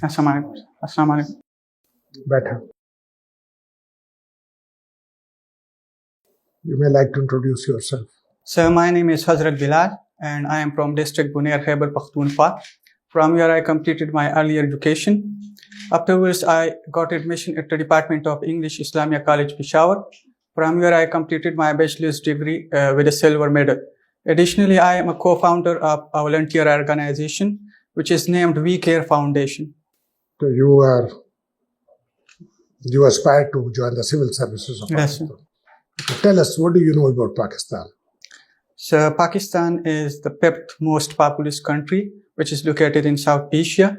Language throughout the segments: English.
Assalamu alaikum. Better. You may like to introduce yourself. So my name is Hazrat Bilal and I am from district Bunair, Khyber Pakhtunkhwa. From here I completed my early education. Afterwards I got admission at the Department of English, Islamia College, Peshawar. From here I completed my bachelor's degree with a silver medal. Additionally, I am a co-founder of a volunteer organization which is named We Care Foundation. So you aspire to join the civil services of Pakistan. Yes. Tell us, what do you know about Pakistan? So Pakistan is the fifth most populous country, which is located in South Asia.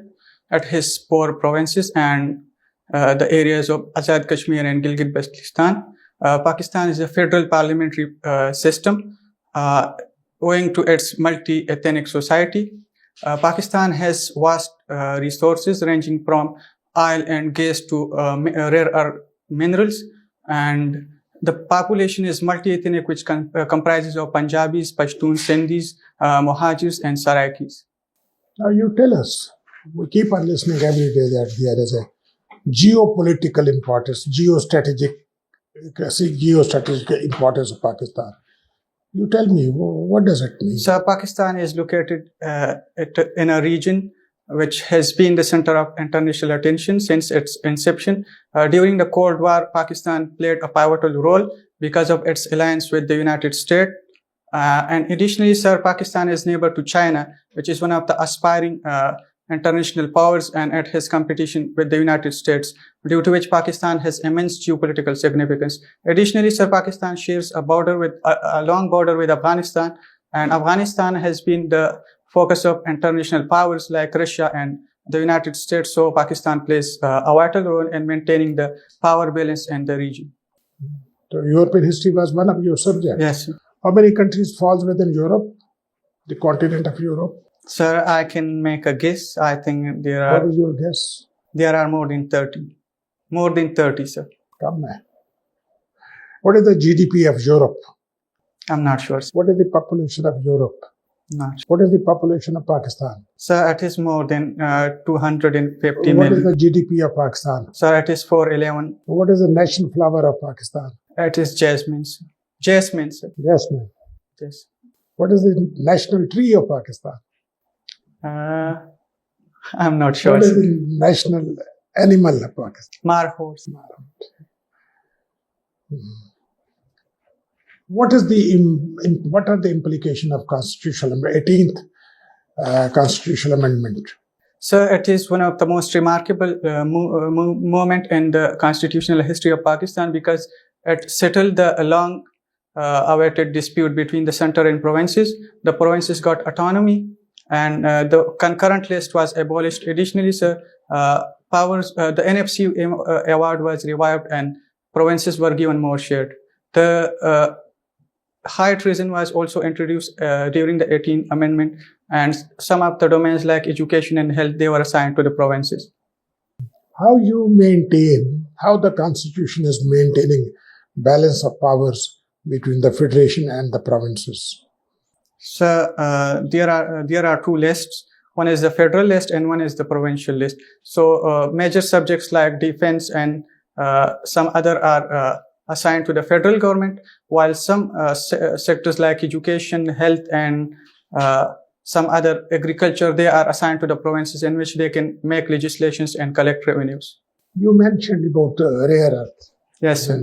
It has 4 provinces and the areas of Azad Kashmir and Gilgit-Baltistan. Pakistan is a federal parliamentary system owing to its multi-ethnic society. Pakistan has vast resources ranging from oil and gas to rare earth minerals, and the population is multi-ethnic, which comprises of Punjabis, Pashtuns, Sindhis, Mohajirs and Saraikis. Now you tell us, we keep on listening every day that there is a geopolitical importance, geostrategic importance of Pakistan. You tell me, what does it mean? So Pakistan is located in a region which has been the center of international attention since its inception. During the Cold War, Pakistan played a pivotal role because of its alliance with the United States. And additionally, sir, Pakistan is neighbor to China, which is one of the aspiring international powers, and it has competition with the United States, due to which Pakistan has immense geopolitical significance. Additionally, sir, Pakistan shares a long border with Afghanistan, and Afghanistan has been the focus of international powers like Russia and the United States. So Pakistan plays a vital role in maintaining the power balance in the region. So European history was one of your subjects. Yes, sir. How many countries falls within Europe, the continent of Europe? Sir, I can make a guess. I think there are... What is your guess? There are more than 30. More than 30, sir. Come on. What is the GDP of Europe? I'm not sure, sir. What is the population of Europe? Not sure. What is the population of Pakistan? Sir, it is more than 250 million. What is the GDP of Pakistan? Sir, it is 411. What is the national flower of Pakistan? It is jasmine, sir. Jasmine, sir. Jasmine. Yes. What is the national tree of Pakistan? I'm not sure. What is the national animal of Pakistan? Marhorse. What are the implications of 18th Constitutional Amendment? Sir, it is one of the most remarkable moment in the constitutional history of Pakistan, because it settled the long awaited dispute between the center and provinces. The provinces got autonomy, and the concurrent list was abolished. Additionally, sir, the NFC award was revived and provinces were given more share. The high treason was also introduced during the 18th Amendment, and some of the domains like education and health, they were assigned to the provinces. How the Constitution is maintaining balance of powers between the federation and the provinces? So there are 2 lists. One is the federal list and one is the provincial list. So major subjects like defense and some other are assigned to the federal government, while some sectors like education, health and some other agriculture, they are assigned to the provinces, in which they can make legislations and collect revenues. You mentioned about rare earth. Yes, sir.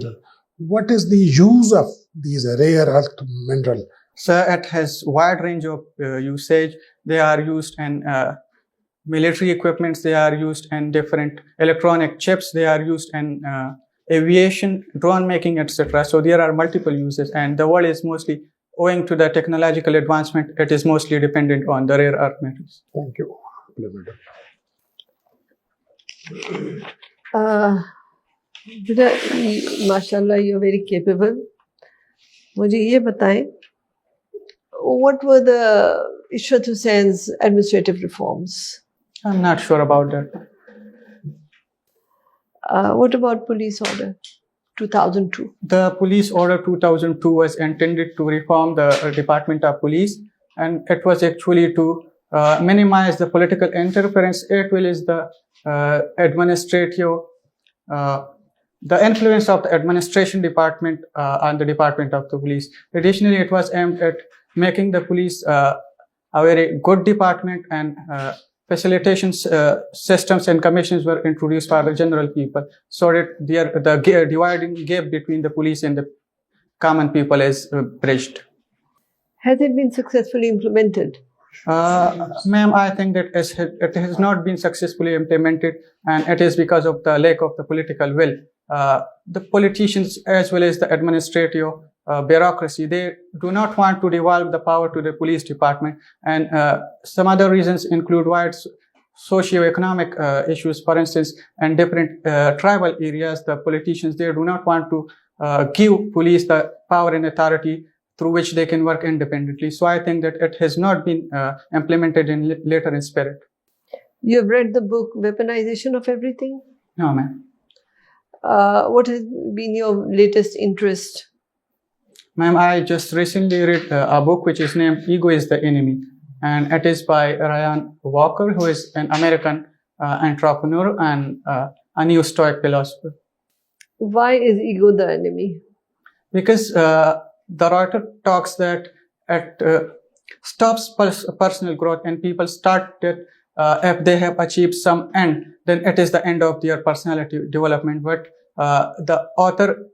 What is the use of these rare earth mineral? Sir, it has wide range of usage. They are used in military equipments, they are used in different electronic chips, they are used in aviation, drone making, etc. So there are multiple uses, and the world is mostly, owing to the technological advancement, it is mostly dependent on the rare earth metals. Thank you. Mashallah, you're very capable. मुझे ये बताएं, what were the Ishrat Hussein's administrative reforms? I'm not sure about that. What about Police Order 2002? The Police Order 2002 was intended to reform the Department of Police, and it was actually to minimize the political interference. 8 will is the administrative, the influence of the administration department on the department of the police. Additionally, it was aimed at making the police a very good department, and facilitation systems and commissions were introduced for the general people, so that the dividing gap between the police and the common people is bridged. Has it been successfully implemented? Ma'am, I think that it has not been successfully implemented, and it is because of the lack of the political will. The politicians as well as the administrative bureaucracy, they do not want to devolve the power to the police department, and some other reasons include wide socio-economic issues. For instance, in different tribal areas, the politicians there do not want to give police the power and authority through which they can work independently. So I think that it has not been implemented in later in spirit. You have read the book Weaponization of Everything? No, ma'am. What has been your latest interest? Ma'am, I just recently read a book which is named Ego is the Enemy, and it is by Ryan Walker, who is an American entrepreneur and a new Stoic philosopher. Why is ego the enemy? Because the writer talks that it stops personal growth, and people start that if they have achieved some end, then it is the end of their personality development. But the author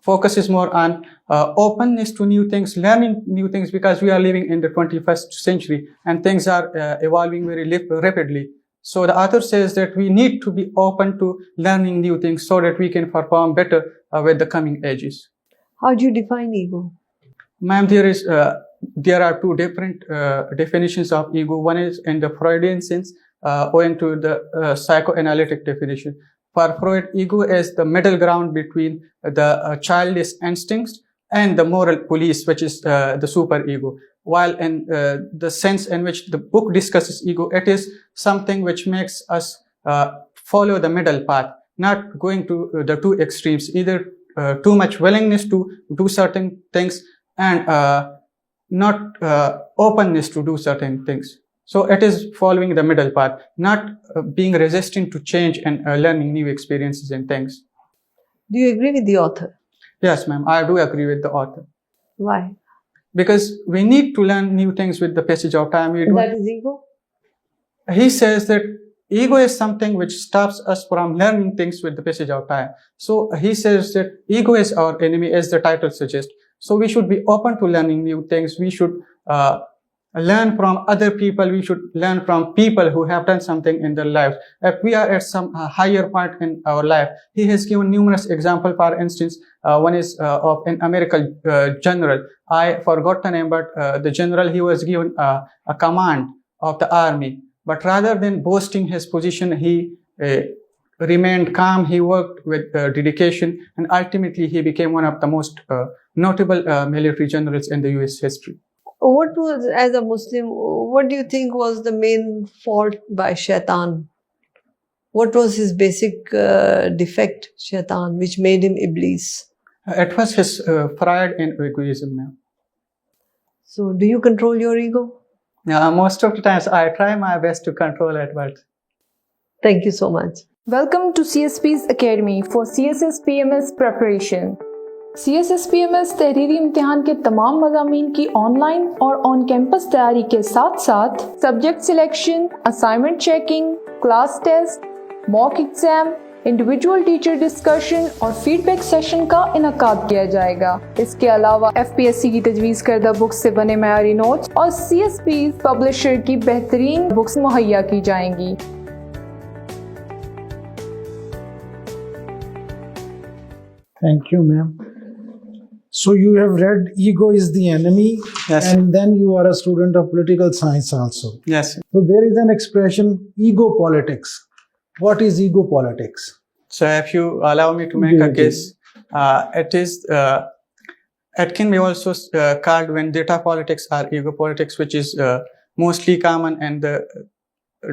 focuses more on openness to new things, learning new things, because we are living in the 21st century and things are evolving very rapidly. So the author says that we need to be open to learning new things so that we can perform better with the coming ages. How do you define ego? Ma'am, there are two different definitions of ego. One is in the Freudian sense, owing to the psychoanalytic definition. For Freud, ego is the middle ground between the childish instincts and the moral police, which is the superego. While in the sense in which the book discusses ego, it is something which makes us follow the middle path, not going to the two extremes, either too much willingness to do certain things and not openness to do certain things. So it is following the middle path, not being resistant to change and learning new experiences and things. Do you agree with the author? Yes, ma'am, I do agree with the author. Why? Because we need to learn new things with the passage of time. That is ego? He says that ego is something which stops us from learning things with the passage of time. So he says that ego is our enemy, as the title suggests. So we should be open to learning new things. We should learn from other people. We should learn from people who have done something in their lives. If we are at some higher point in our life, he has given numerous examples. For instance, one is of an American general. I forgot the name, but the general, he was given a command of the army. But rather than boasting his position, he remained calm. He worked with dedication, and ultimately he became one of the most notable military generals in the US history. What was, as a Muslim, what do you think was the main fault by Shaitan? What was his basic defect, Shaitan, which made him Iblis? It was his pride and egoism. Now. So, do you control your ego? Yeah, most of the times I try my best to control it, but... Thank you so much. Welcome to CSPs Academy for CSS PMS preparation. CSS PMS तहरीरी इम्तिहान के तमाम मज़ामीन की online और on campus तैयारी के साथ साथ subject selection, assignment checking, class test, mock exam, individual teacher discussion और फीडबैक सेशन का इनकाद किया जाएगा। इसके अलावा FPSC की तजवीज़ करदा बुक्स से बने मयारी नोट्स और CSPs पब्लिशर की बेहतरीन बुक्स मुहैया की जाएंगी। Thank you, ma'am. So you have read Ego is the Enemy, yes, and then you are a student of political science also. Yes. So there is an expression, ego politics. What is ego politics? So if you allow me to make a guess, it can be also called when data politics or ego politics, which is mostly common in the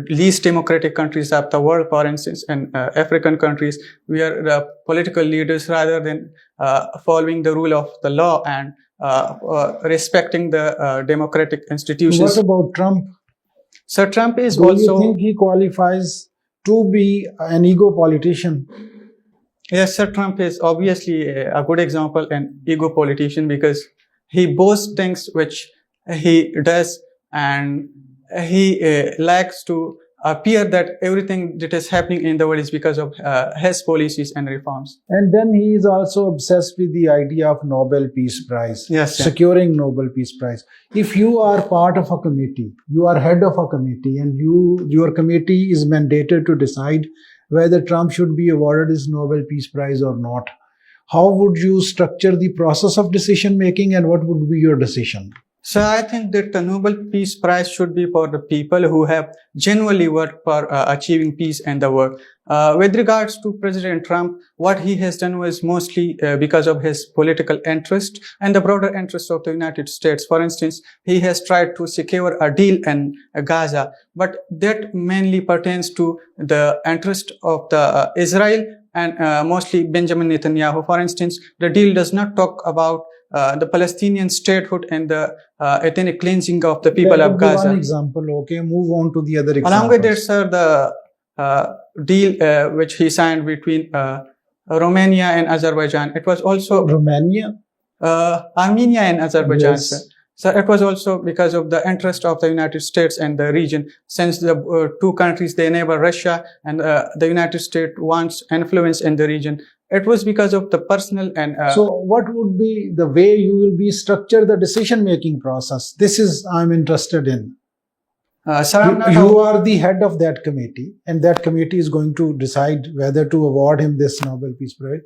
least democratic countries of the world. For instance, in African countries, where the political leaders, rather than following the rule of the law and respecting the democratic institutions. What about Trump? Sir, Trump is Do you also. think he qualifies to be an ego politician? Yes, Sir, Trump is obviously a good example and ego politician because he boasts things which he does, and he likes to appear that everything that is happening in the world is because of his policies and reforms. And then he is also obsessed with the idea of Nobel Peace Prize, Yes, sir. securing Nobel Peace Prize. If you are part of a committee, you are head of a committee, and your committee is mandated to decide whether Trump should be awarded his Nobel Peace Prize or not, how would you structure the process of decision making, and what would be your decision? So I think that the Nobel Peace Prize should be for the people who have genuinely worked for achieving peace in the world. With regards to President Trump, what he has done was mostly because of his political interest and the broader interest of the United States. For instance, he has tried to secure a deal in Gaza, but that mainly pertains to the interest of the Israel and mostly Benjamin Netanyahu. For instance, the deal does not talk about the Palestinian statehood and the ethnic cleansing of the people That of would be Gaza. one example. Okay, move on to the other examples. Along with that, sir, the deal which he signed between Romania and Azerbaijan, it was also Romania? Armenia and Azerbaijan, Yes. sir. So it was also because of the interest of the United States and the region, since the two countries, they neighbor Russia, and the United States wants influence in the region. It was because of the personal and... So what would be the way you will be structure the decision-making process? This is I'm interested in. sir, I'm not You are the head of that committee, and that committee is going to decide whether to award him this Nobel Peace Prize.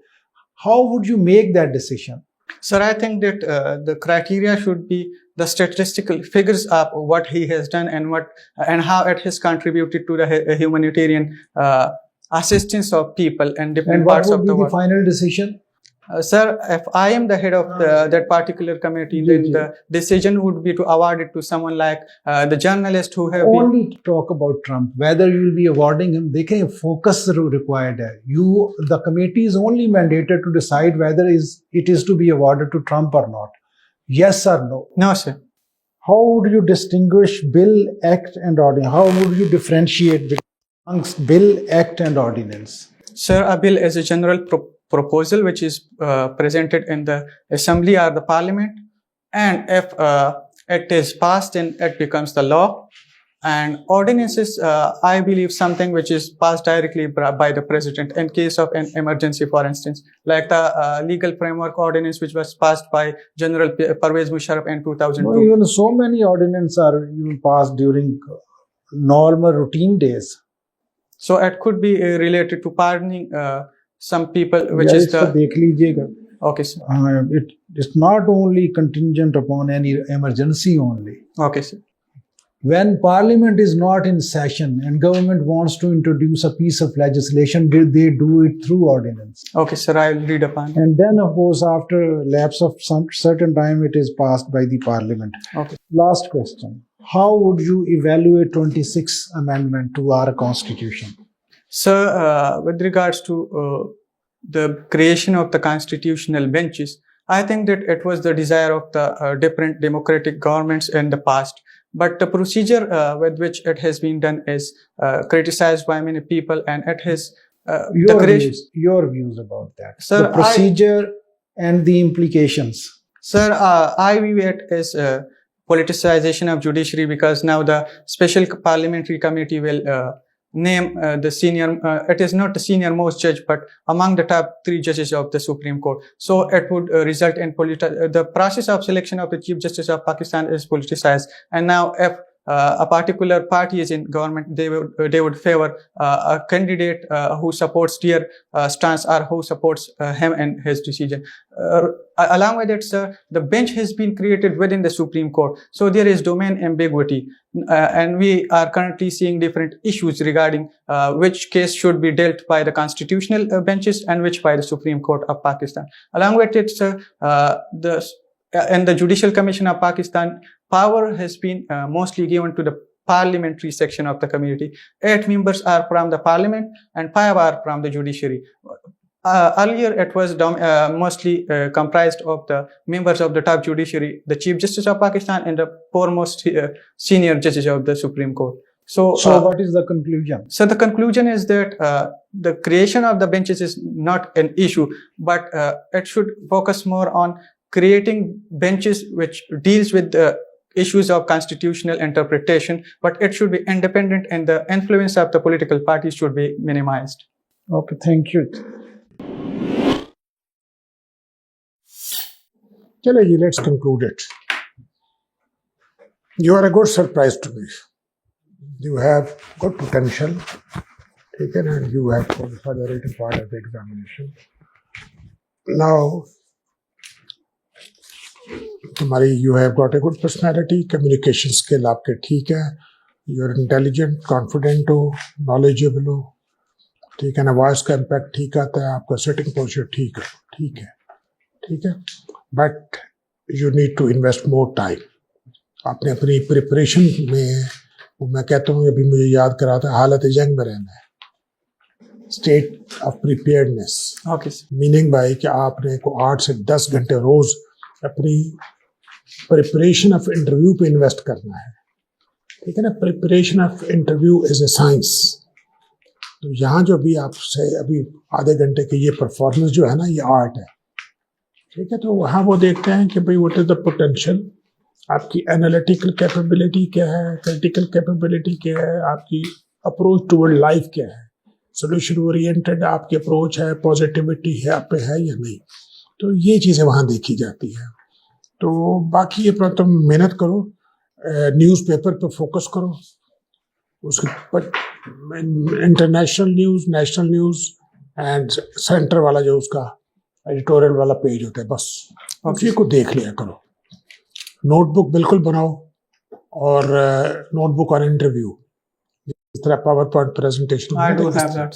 How would you make that decision? Sir, I think that the criteria should be the statistical figures of what he has done and how it has contributed to the humanitarian assistance of people in different And what parts would of be the the world. final decision? Sir, if I am the head of that particular committee, then the decision would be to award it to someone like the journalist who have been... Only to talk about Trump, whether you will be awarding him, they can focus required. The committee is only mandated to decide whether it is to be awarded to Trump or not. Yes or no? No, sir. How would you distinguish bill, act, and ordinance? How would you differentiate amongst bill, act, and ordinance? Sir, a bill is a general proposal which is presented in the assembly or the parliament, and if it is passed, then it becomes the law. And ordinances, I believe, something which is passed directly by the president in case of an emergency, for instance, like the legal framework ordinance which was passed by General Pervez Musharraf in 2002. No, even so many ordinances are even passed during normal routine days. So it could be related to pardoning some people, which Yeah, is the... dekh lijiyega. Okay, sir. It's not only contingent upon any emergency only. Okay, sir. When parliament is not in session and government wants to introduce a piece of legislation, they do it through ordinance. Okay, sir, I will read upon. And then, of course, after lapse of some certain time, it is passed by the parliament. Okay. Last question. How would you evaluate 26th amendment to our constitution? Sir, with regards to the creation of the constitutional benches, I think that it was the desire of the different democratic governments in the past. But the procedure with which it has been done is criticized by many people, and it has your views about that. Sir, the procedure and the implications. Sir, I view it as politicization of judiciary, because now the special parliamentary committee will name the senior, it is not the senior most judge, but among the top 3 judges of the Supreme Court. So it would result in the process of selection of the Chief Justice of Pakistan is politicized. And now if a particular party is in government, they would favor a candidate who supports their stance or who supports him and his decision. Along with it, sir, the bench has been created within the Supreme Court. So there is domain ambiguity. And we are currently seeing different issues regarding which case should be dealt by the constitutional benches and which by the Supreme Court of Pakistan. Along with it, sir, in the Judicial Commission of Pakistan, power has been mostly given to the parliamentary section of the committee. 8 members are from the parliament and 5 are from the judiciary. Earlier, it was mostly comprised of the members of the top judiciary, the Chief Justice of Pakistan, and the foremost senior judges of the Supreme Court. So what is the conclusion? So the conclusion is that the creation of the benches is not an issue, but it should focus more on creating benches which deals with the issues of constitutional interpretation, but it should be independent and the influence of the political parties should be minimized. Okay, thank you. Chalo ji, let's conclude it. You are a good surprise to me. You have good potential, taken, and you have qualified the written part of the examination. Now, you have got a good personality, communication skill आपके ठीक है, you are intelligent, confident हो, knowledgeable हो, ठीक है ना, voice का impact ठीक आता है, आपका sitting posture ठीक है, but you need to invest more time. आपने अपनी preparation में, मैं कहता हूँ अभी मुझे याद कराता है, हालत जंग में रहना है, state of preparedness. Okay. Meaning by कि आपने को 8 से 10 घंटे रोज अपनी प्रिपरेशन ऑफ इंटरव्यू पे इन्वेस्ट करना है, ठीक है ना. Preparation of interview is a science. तो यहाँ जो भी आपसे अभी आधे घंटे की ये परफॉर्मेंस जो है ना, ये आर्ट है, ठीक है. तो वहाँ वो देखते हैं कि भाई व्हाट इज द पोटेंशियल, आपकी एनालिटिकल कैपेबिलिटी क्या है, क्रिटिकल कैपेबिलिटी क्या है, आपकी अप्रोच टुवर्ड लाइफ क्या है, सोल्यूशन ओरिएंटेड आपकी अप्रोच है, पॉजिटिविटी है आप पे है या नहीं. तो ये चीज़ें वहाँ देखी जाती हैं. तो बाकी अपना तुम मेहनत करो, न्यूज़पेपर पे फोकस करो, उसके पर international news, national news and centre वाला जो उसका एडिटोरियल वाला पेज होता है, बस उसी को देख लिया करो. नोटबुक बिल्कुल बनाओ, और नोटबुक ऑन इंटरव्यू, इस तरह power point presentation. I do have that.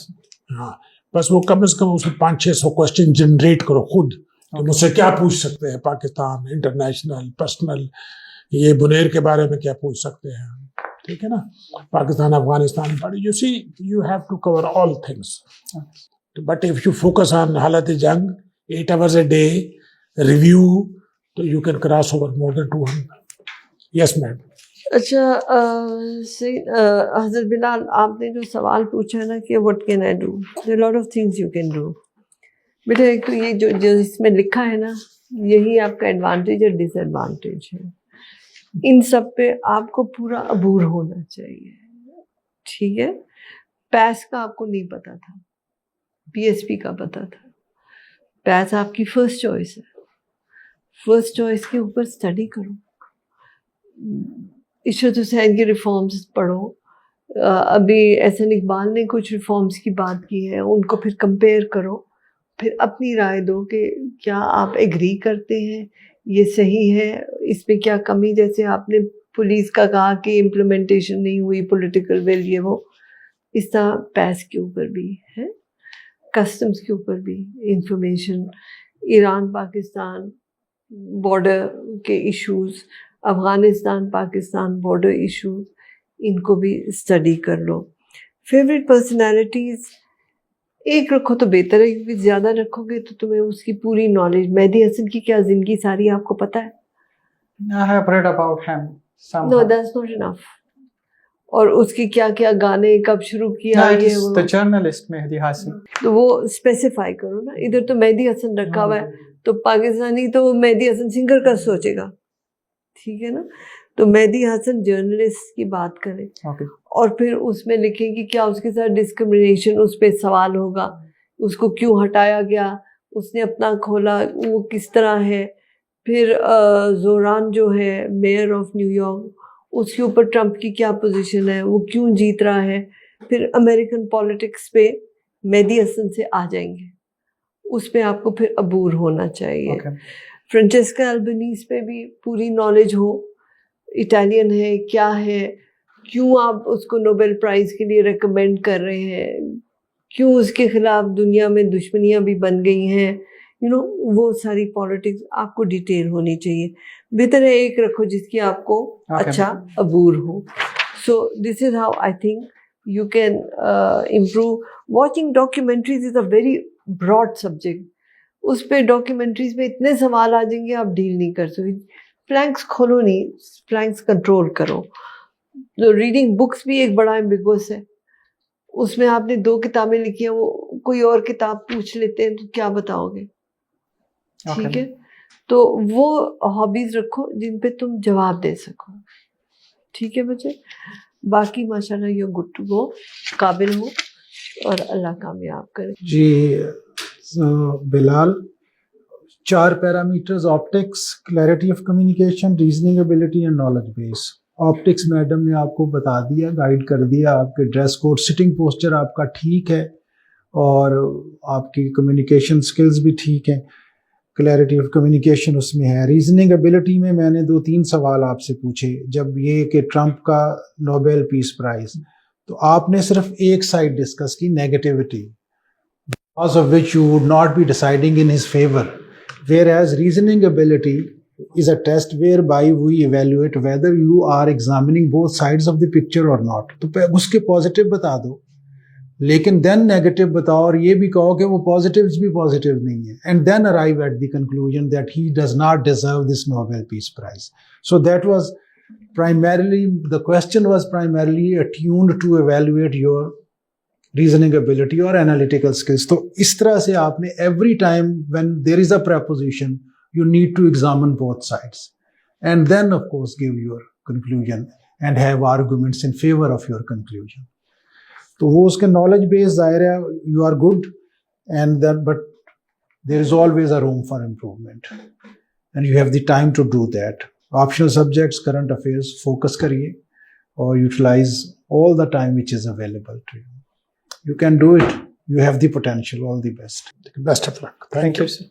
हाँ, बस वो कम से कम उसमें 500-600 क्वेश्चन जनरेट करो खुद. तो मुझसे क्या पूछ सकते हैं, पाकिस्तान, इंटरनेशनल, पर्सनल, ये बुनेर के बारे में क्या पूछ सकते हैं, ठीक है ना, Pakistan, Afghanistan, but you see you have to cover all things. But if you focus on हालत जंग 8 hours a day रिव्यू, तो you can cross over more than 200. Yes ma'am. अच्छा, हज़रत बिलाल, आपने जो सवाल पूछा है ना कि what can I do, there lot of things you can do. बेटा, एक तो ये जो इसमें लिखा है ना, यही आपका एडवांटेज और डिसएडवांटेज है. इन सब पे आपको पूरा अबूर होना चाहिए, ठीक है. पैस का आपको नहीं पता था, पीएसपी का पता था. पैस आपकी फर्स्ट चॉइस है, फर्स्ट चॉइस के ऊपर स्टडी करो, इशरत हुसैन की रिफॉर्म्स पढ़ो. अभी एहसन इकबाल ने कुछ रिफॉर्म्स की बात की है, उनको फिर कंपेयर करो, फिर अपनी राय दो कि क्या आप एग्री करते हैं, ये सही है, इस पे क्या कमी. जैसे आपने पुलिस का कहा कि इम्प्लीमेंटेशन नहीं हुई, पॉलिटिकल विल, ये वो. इस तरह पैस के ऊपर भी है, कस्टम्स के ऊपर भी, इंफॉर्मेशन, ईरान पाकिस्तान बॉर्डर के issues, Afghanistan Pakistan border issues, इनको भी स्टडी कर लो. फेवरेट पर्सनालिटीज़ एक रखो तो बेहतर है, क्योंकि ज़्यादा रखोगे तो तुम्हें उसकी पूरी नॉलेज. मेहदी हसन की क्या ज़िंदगी सारी आपको पता है? I have read about him somehow. No, that's not enough. और उसकी क्या क्या गाने कब शुरू किया, No, it ये is वो, the journalist Mehdi Hasan. तो वो स्पेसिफाई करो ना. इधर तो मेहदी हसन रखा हुआ है, तो पाकिस्तानी तो मेहदी हसन सिंगर का सोचेगा, ठीक है ना. तो मेहदी हसन जर्नलिस्ट की बात करें, Okay. और फिर उसमें लिखें कि क्या उसके साथ डिस्क्रिमिनेशन, उस पर सवाल होगा, उसको क्यों हटाया गया, उसने अपना खोला, वो किस तरह है. फिर जोरान जो है मेयर ऑफ न्यूयॉर्क, उसके ऊपर ट्रंप की क्या पोजीशन है, वो क्यों जीत रहा है. फिर अमेरिकन पॉलिटिक्स पे मेहदी हसन से आ जाएंगे, उस पे आपको फिर अबूर होना चाहिए. Okay. फ्रांचेस्का अल्बनीज़ पे भी पूरी नॉलेज हो, इटालियन है, क्या है, क्यों आप उसको नोबेल प्राइज़ के लिए रिकमेंड कर रहे हैं, क्यों उसके खिलाफ दुनिया में दुश्मनियां भी बन गई हैं, यू नो, वो सारी पॉलिटिक्स आपको डिटेल होनी चाहिए. बेहतर है एक रखो जिसकी आपको अच्छा अबूर हो. So this is how I think you can improve. Watching documentaries is a very broad subject. उस पर डॉक्यूमेंट्रीज में इतने सवाल आ जाएंगे, आप डील नहीं कर सकते. फ्लैंक्स खोलो नहीं, फ्लैंक्स कंट्रोल करो. ریڈنگ بکس بھی ایک بڑا ایمبیگوس ہے. اس میں آپ نے 2 کتابیں لکھی ہیں, وہ کوئی اور کتاب پوچھ لیتے ہیں تو کیا بتاؤ گے؟ ٹھیک ہے, تو وہ ہابیز رکھو جن پہ تم جواب دے سکو. ٹھیک ہے بچے, باقی ماشاء اللہ یو گڈ ٹو گو, قابل ہو اور اللہ کامیاب کرے. جی بلال, 4 parameters: optics, clarity of communication, reasoning ability and knowledge base. Optics madam نے آپ کو بتا دیا, گائیڈ کر دیا. آپ کے ڈریس کوڈ, سٹنگ پوسچر آپ کا ٹھیک ہے اور آپ کی کمیونیکیشن سکلز بھی ٹھیک ہیں. کلیئرٹی آف کمیونیکیشن اس میں ہے. ریزننگ ایبلٹی میں میں نے 2-3 سوال آپ سے پوچھے. جب یہ کہ ٹرمپ کا نوبیل پیس پرائز, تو آپ نے صرف ایک سائڈ ڈسکس کی, negativity, because of which you would not be deciding in his favor. Whereas reasoning ability is a test whereby we evaluate whether you are examining both sides of the picture or not. تو اس کے positive بتا دو, لیکن دین negative بتاؤ, اور یہ بھی کہو کہ وہ پازیٹیوز بھی پازیٹیو نہیں ہیں. And then arrive at the conclusion that he does not deserve this Nobel Peace Prize. So that was primarily, the question was primarily attuned to evaluate your reasoning ability or analytical skills. تو اس طرح سے آپ نے every time when there is a preposition, you need to examine both sides and then of course give your conclusion and have arguments in favor of your conclusion. تو وہ اس کے knowledge base ظاہر ہے, you are good, and then but there is always a room for improvement and you have the time to do that. Optional subjects, current affairs, focus kariye or utilize all the time which is available to you. You can do it. You have the potential. All the best. Best of luck. Thank you, sir.